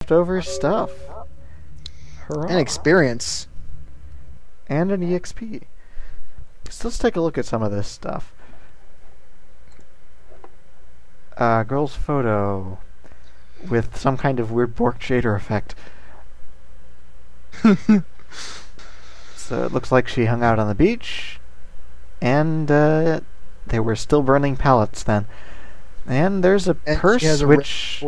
leftover stuff. Hurrah. And experience. And an EXP. So let's take a look at some of this stuff. Girl's photo with some kind of weird Bork shader effect. So it looks like she hung out on the beach, and they were still burning pallets then. And there's a purse which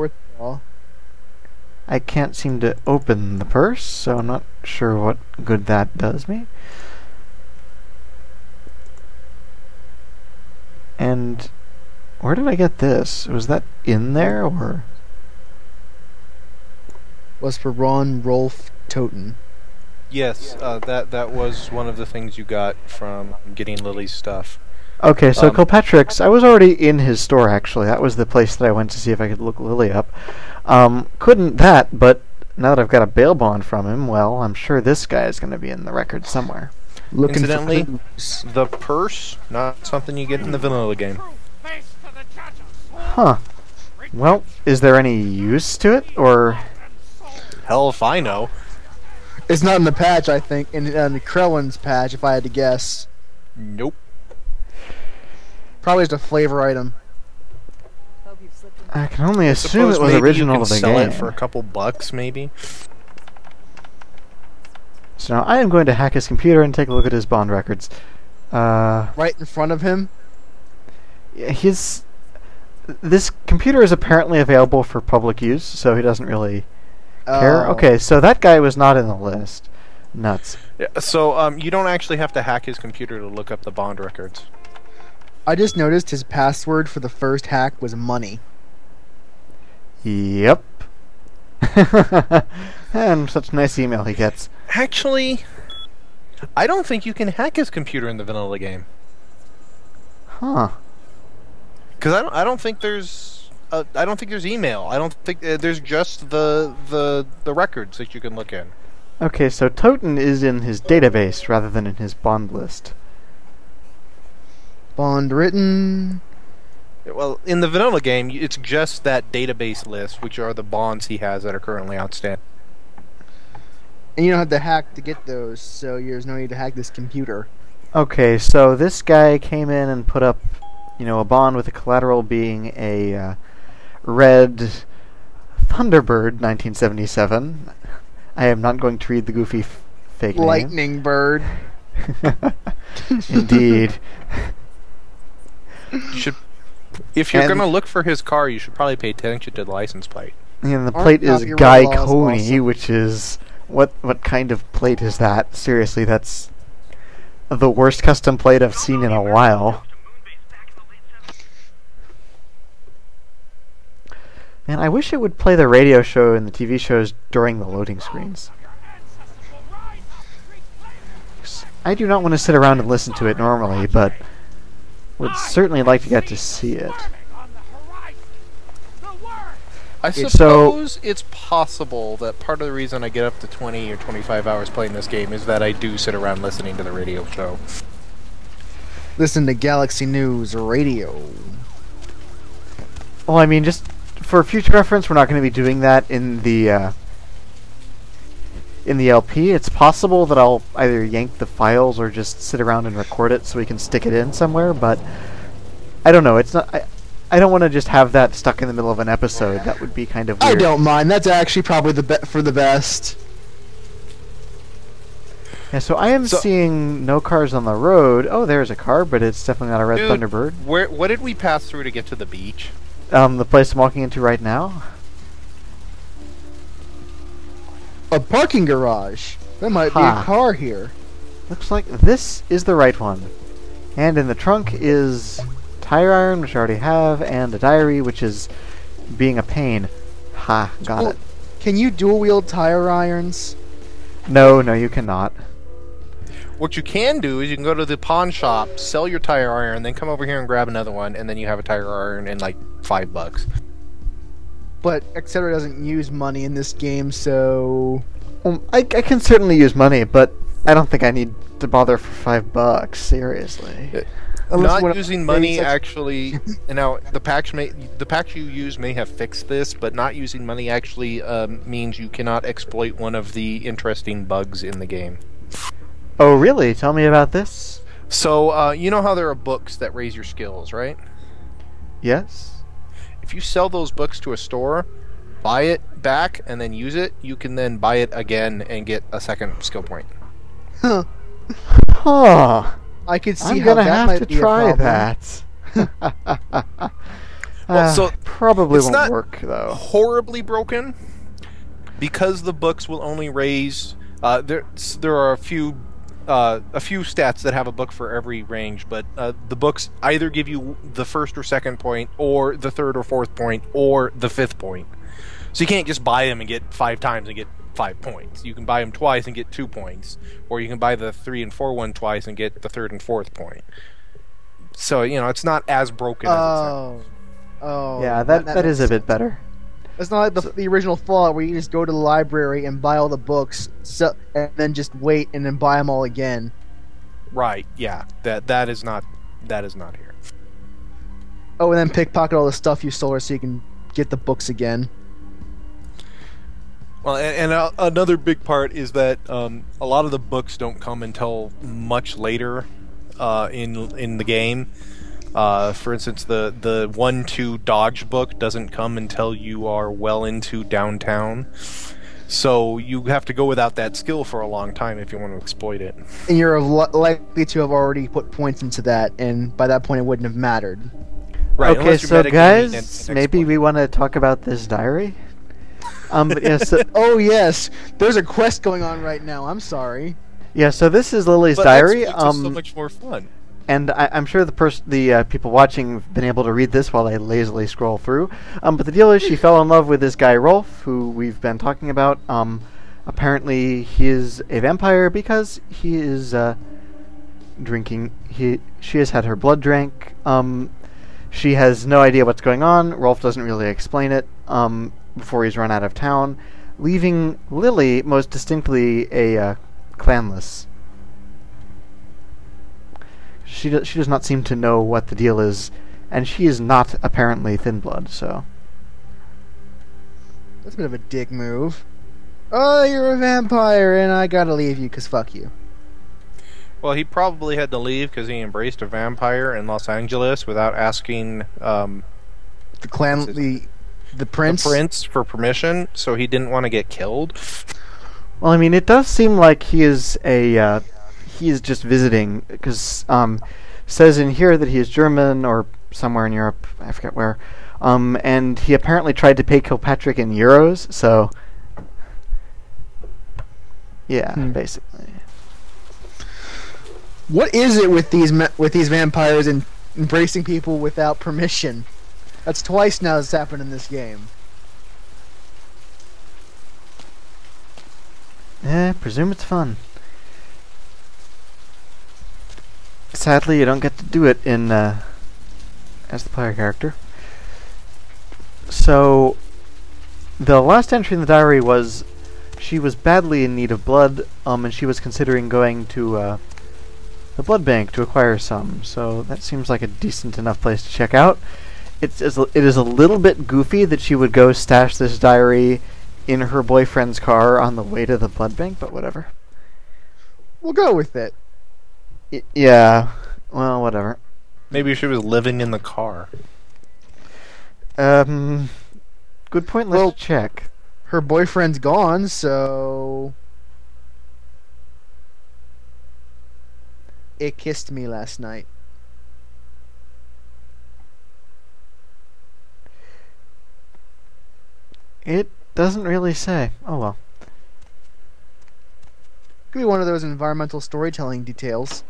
I can't seem to open the purse, so I'm not sure what good that does me. And where did I get this? Was that in there, or? Was for Ron Rolf Toten. Yes, that was one of the things you got from getting Lily's stuff. Okay, so Kilpatrick's, I was already in his store, actually. That was the place that I went to see if I could look Lily up. Couldn't that, but now that I've got a bail bond from him, well, I'm sure this guy is going to be in the record somewhere. Incidentally, the purse, not something you get in the vanilla game. Huh. Well, is there any use to it, or? Hell if I know. It's not in the patch, I think. In the Krellen's patch, if I had to guess. Nope. Probably just a flavor item. I can only assume it was original to the sell game. It for a couple bucks, maybe. So now I am going to hack his computer and take a look at his bond records. Right in front of him? This computer is apparently available for public use, so he doesn't really care. Okay, so that guy was not in the list. Nuts. Yeah, so you don't actually have to hack his computer to look up the bond records. I just noticed his password for the first hack was money. Yep. And such nice email he gets. Actually, I don't think you can hack his computer in the vanilla game. Huh. Because I don't think there's email. I don't think there's just the records that you can look in. Okay, so Toten is in his database rather than in his bond list. Bond written. Well, in the vanilla game, it's just that database list, which are the bonds he has that are currently outstanding. And you don't have to hack to get those, so there's no need to hack this computer. Okay, so this guy came in and put up, a bond with the collateral being a red Thunderbird 1977. I am not going to read the goofy fake name. Lightning Bird. Indeed. If you're going to look for his car, you should probably pay attention to the license plate. And the plate is Guy Coney, which is... What kind of plate is that? Seriously, that's the worst custom plate I've seen in a while. Man, I wish it would play the radio show and the TV shows during the loading screens. I do not want to sit around and listen to it normally, but would certainly like to get to see it. I suppose it's possible that part of the reason I get up to 20 or 25 hours playing this game is that I do sit around listening to the radio show. Listen to Galaxy News Radio. Well, I mean, just for future reference, we're not going to be doing that in the LP. It's possible that I'll either yank the files or just sit around and record it so we can stick it in somewhere, but I don't know. It's not... I don't want to just have that stuck in the middle of an episode. That would be kind of weird. I don't mind. That's actually probably for the best. Yeah, so I am seeing no cars on the road. Oh, there's a car, but it's definitely not a red Thunderbird. What did we pass through to get to the beach? The place I'm walking into right now. A parking garage. There might be a car here. Looks like this is the right one. And in the trunk is... tire iron, which I already have, and a diary, which is being a pain. Ha, got it. Can you dual-wield tire irons? No, you cannot. What you can do is you can go to the pawn shop, sell your tire iron, then come over here and grab another one, and then you have a tire iron in like $5. But Exetera doesn't use money in this game, so... I can certainly use money, but I don't think I need to bother for $5, seriously. Not using money actually. Now the packs you use may have fixed this, but not using money actually means you cannot exploit one of the interesting bugs in the game. Oh, really? Tell me about this. So you know how there are books that raise your skills, right? Yes. If you sell those books to a store, buy it back, and then use it, you can then buy it again and get a second skill point. Huh. Huh. I could see I'm how gonna that have might to be a try problem. that. Well, so probably it's won't not work though. Horribly broken, because the books will only raise. There are a few stats that have a book for every range, but the books either give you the first or second point, or the third or fourth point, or the fifth point. So you can't just buy them and get 5 times and get 5 points. You can buy them twice and get 2 points, or you can buy the 3 and 4 one twice and get the third and fourth point. So it's not as broken as it sounds. Oh, yeah, that is a bit better. It's not like the original Fallout where you just go to the library and buy all the books, and then just wait and then buy them all again. Right? Yeah. That is not here. Oh, and then pickpocket all the stuff you stole so you can get the books again. Well, and another big part is that a lot of the books don't come until much later in the game. For instance, the 1-2 dodge book doesn't come until you are well into downtown. So you have to go without that skill for a long time if you want to exploit it. And you're likely to have already put points into that, and by that point it wouldn't have mattered. Right. Okay, so guys, maybe we want to talk about this diary. But yeah, so, oh yes, there's a quest going on right now. I'm sorry. Yeah, so this is Lily's but diary. It's so much more fun. And I'm sure the people watching have been able to read this while I lazily scroll through. But the deal is, she fell in love with this guy Rolf, who we've been talking about. Apparently, he is a vampire because he is drinking. She has had her blood drank. She has no idea what's going on. Rolf doesn't really explain it before he's run out of town, leaving Lily most distinctly a clanless. She does not seem to know what the deal is, and she is not apparently thin blood, so... That's a bit of a dick move. Oh, you're a vampire, and I gotta leave you, 'cause fuck you. Well, he probably had to leave because he embraced a vampire in Los Angeles without asking the prince for permission, so he didn't want to get killed. Well, I mean, it does seem like he is he is just visiting, because says in here that he is German or somewhere in Europe, I forget where, and he apparently tried to pay Kilpatrick in euros, so yeah, basically. What is it with these vampires and embracing people without permission? That's twice now that's happened in this game. Presume it's fun. Sadly, you don't get to do it in as the player character. So, the last entry in the diary was she was badly in need of blood, and she was considering going to the blood bank to acquire some. So that seems like a decent enough place to check out. It is a little bit goofy that she would go stash this diary in her boyfriend's car on the way to the blood bank, but whatever. We'll go with it. Yeah, well, whatever. Maybe she was living in the car. Good point, let's check. Her boyfriend's gone, so... It kissed me last night. It doesn't really say. Oh well. Could be one of those environmental storytelling details.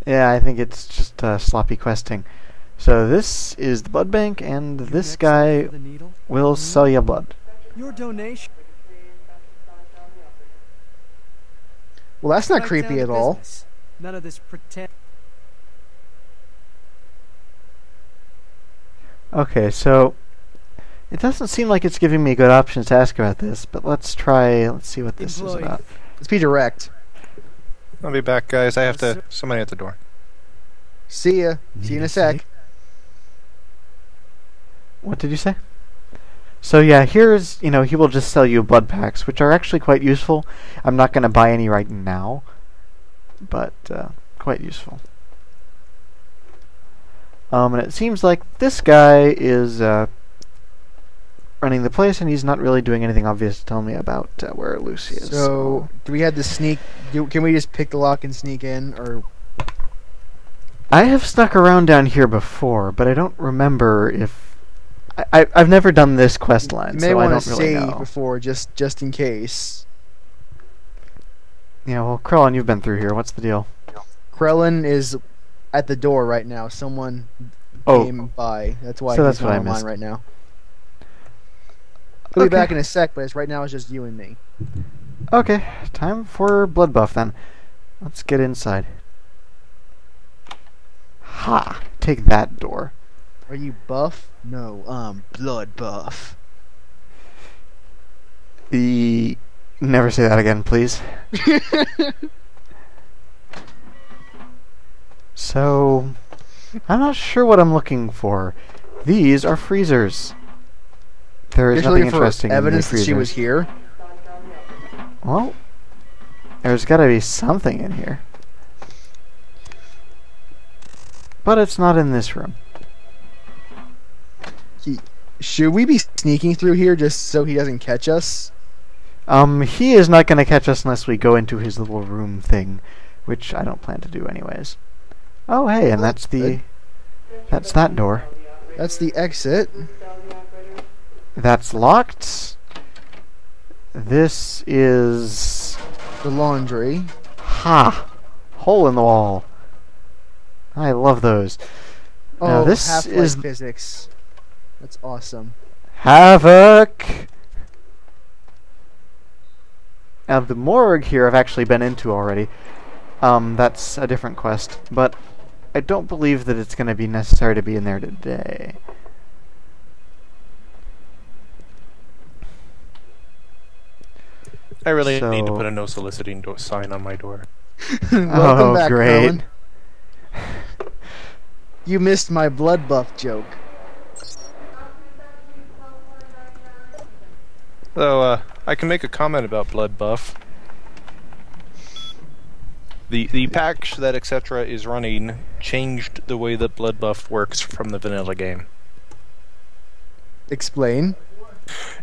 Yeah, I think it's just sloppy questing. So this is the blood bank, and this guy will sell you blood. Your donation. Well, that's not creepy at all. None of this pretend. Okay, so it doesn't seem like it's giving me good options to ask about this, but let's see what this is about. Let's be direct. I'll be back, guys. I have to. Somebody at the door. See ya. See you in a sec. What did you say? So yeah, here's, he will just sell you blood packs, which are actually quite useful. I'm not going to buy any right now, but quite useful. And it seems like this guy is running the place, and he's not really doing anything obvious to tell me about where Lucy is. So, do we have to sneak? Can we just pick the lock and sneak in, or? I have snuck around down here before, but I don't remember if I've never done this quest line, You may so I want don't to really save know. before, just in case. Yeah, well, Krellen, you've been through here. What's the deal? Krellen is at the door right now. Someone came by. That's why So he's that's what not I online missed. right now. He'll be Okay. back in a sec, but right now it's just you and me. Okay, time for blood buff then. Let's get inside. Ha! Take that door. Are you buff? No, blood buff. Never say that again, please. So, I'm not sure what I'm looking for. These are freezers. There is You're nothing looking for interesting in the evidence that freezers. she was here. Well, there's got to be something in here. But it's not in this room. Should we be sneaking through here just so he doesn't catch us? He is not going to catch us unless we go into his little room thing, which I don't plan to do anyways. Oh, hey, and that's that door. That's the exit. That's locked. This is... The laundry. Ha! Hole in the wall. I love those. Now Oh, this Half-Life is physics. That's awesome. Havoc! Now the morgue here I've actually been into already. That's a different quest, but I don't believe that it's going to be necessary to be in there today. I really So- need to put a no soliciting sign on my door. Welcome back, great. Krellen. You missed my blood buff joke. So, I can make a comment about blood buff. The patch that Exetera is running changed the way that blood buff works from the vanilla game. Explain.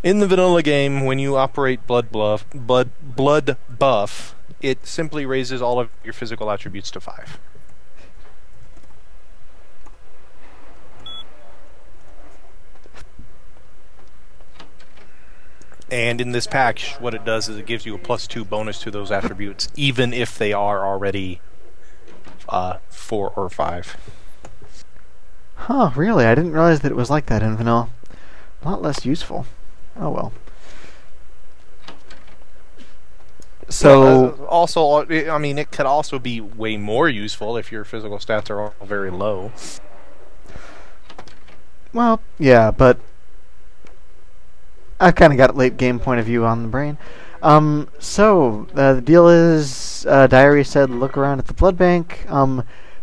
In the vanilla game, when you operate blood buff, it simply raises all of your physical attributes to 5. And in this patch, what it does is it gives you a +2 bonus to those attributes, even if they are already 4 or 5. Huh, really? I didn't realize that it was like that in vanilla. A lot less useful. Oh well. So, also, I mean, it could also be way more useful if your physical stats are all very low. well, yeah, but I've kind of got a late game point of view on the brain. The deal is, Diary said look around at the blood bank.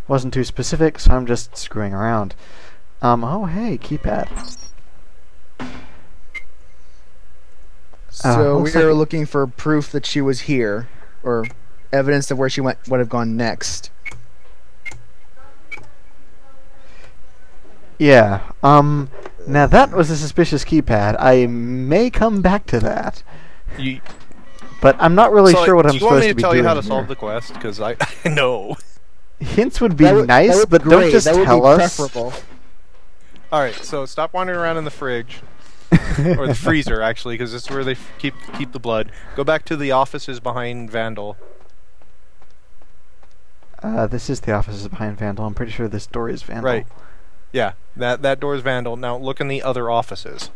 Wasn't too specific, so I'm just screwing around. Oh hey, keypad. So we looks are like- looking for proof that she was here, or evidence of where she would have gone next. Yeah, now that was a suspicious keypad. I may come back to that, You, but I'm not really so, sure what I'm do you want supposed me to to be tell doing you how to here. solve the quest? Because I know. Hints would be That would- nice, that would but be don't great. just That would tell be us. preferable. Alright, so stop wandering around in the fridge. Or the freezer, actually, because it's where they keep the blood. Go back to the offices behind Vandal. This is the offices behind Vandal. I'm pretty sure this door is Vandal. Right. Yeah, that door is Vandal. Now look in the other offices.